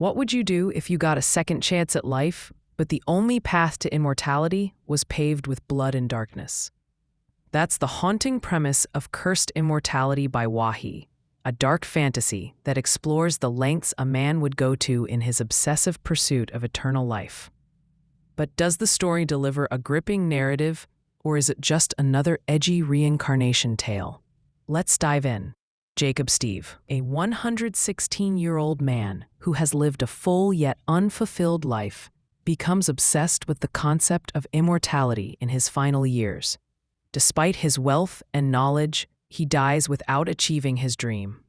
What would you do if you got a second chance at life, but the only path to immortality was paved with blood and darkness? That's the haunting premise of Cursed Immortality by Wahi, a dark fantasy that explores the lengths a man would go to in his obsessive pursuit of eternal life. But does the story deliver a gripping narrative, or is it just another edgy reincarnation tale? Let's dive in. Jacob Steve, a 116-year-old man who has lived a full yet unfulfilled life, becomes obsessed with the concept of immortality in his final years. Despite his wealth and knowledge, he dies without achieving his dream.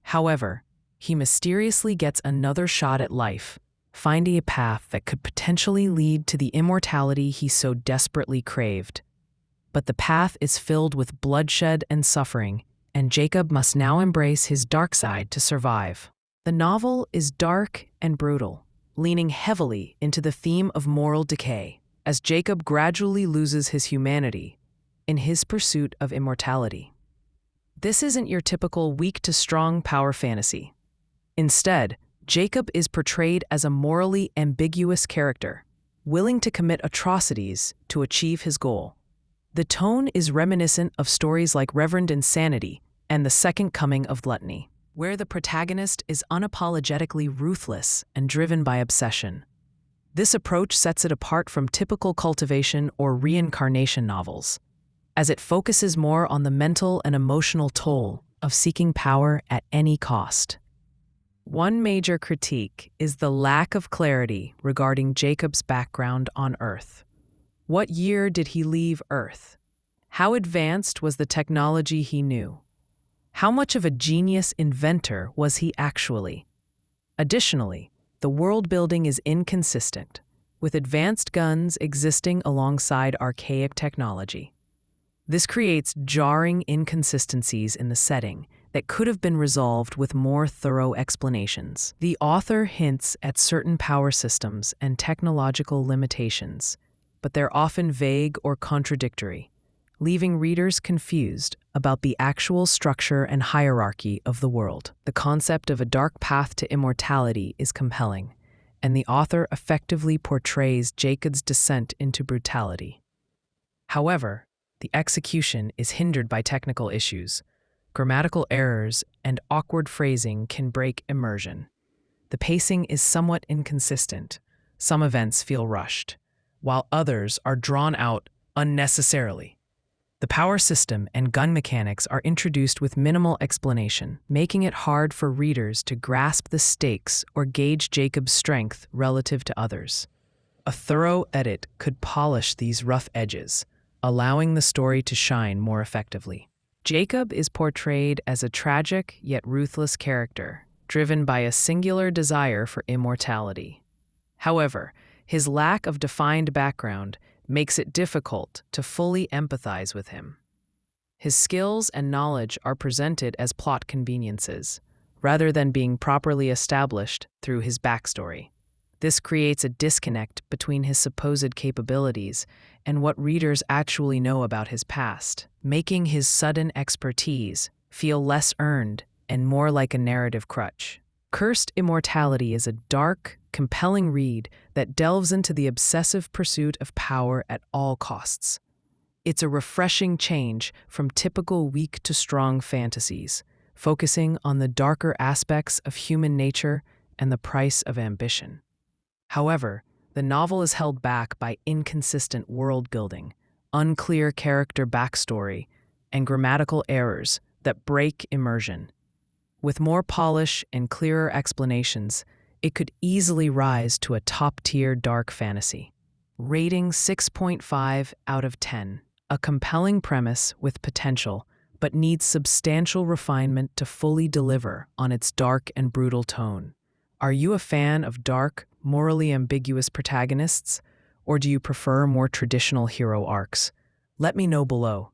However, he mysteriously gets another shot at life, finding a path that could potentially lead to the immortality he so desperately craved. But the path is filled with bloodshed and suffering, and Jacob must now embrace his dark side to survive. The novel is dark and brutal, leaning heavily into the theme of moral decay, as Jacob gradually loses his humanity in his pursuit of immortality. This isn't your typical weak-to-strong power fantasy. Instead, Jacob is portrayed as a morally ambiguous character, willing to commit atrocities to achieve his goal. The tone is reminiscent of stories like Reverend Insanity and The Second Coming of Gluttony, where the protagonist is unapologetically ruthless and driven by obsession. This approach sets it apart from typical cultivation or reincarnation novels, as it focuses more on the mental and emotional toll of seeking power at any cost. One major critique is the lack of clarity regarding Jacob's background on Earth. What year did he leave Earth? How advanced was the technology he knew? How much of a genius inventor was he actually? Additionally, the world building is inconsistent, with advanced guns existing alongside archaic technology. This creates jarring inconsistencies in the setting that could have been resolved with more thorough explanations. The author hints at certain power systems and technological limitations, but they're often vague or contradictory, leaving readers confused about the actual structure and hierarchy of the world. The concept of a dark path to immortality is compelling, and the author effectively portrays Jacob's descent into brutality. However, the execution is hindered by technical issues. Grammatical errors and awkward phrasing can break immersion. The pacing is somewhat inconsistent. Some events feel rushed, while others are drawn out unnecessarily. The power system and gun mechanics are introduced with minimal explanation, making it hard for readers to grasp the stakes or gauge Jacob's strength relative to others. A thorough edit could polish these rough edges, allowing the story to shine more effectively. Jacob is portrayed as a tragic yet ruthless character, driven by a singular desire for immortality. However, his lack of defined background makes it difficult to fully empathize with him. His skills and knowledge are presented as plot conveniences, rather than being properly established through his backstory. This creates a disconnect between his supposed capabilities and what readers actually know about his past, making his sudden expertise feel less earned and more like a narrative crutch. Cursed Immortality is a dark, compelling read that delves into the obsessive pursuit of power at all costs. It's a refreshing change from typical weak-to-strong fantasies, focusing on the darker aspects of human nature and the price of ambition. However, the novel is held back by inconsistent world-building, unclear character backstory, and grammatical errors that break immersion. With more polish and clearer explanations, it could easily rise to a top-tier dark fantasy. Rating 6.5 out of 10. A compelling premise with potential, but needs substantial refinement to fully deliver on its dark and brutal tone. Are you a fan of dark, morally ambiguous protagonists, or do you prefer more traditional hero arcs? Let me know below.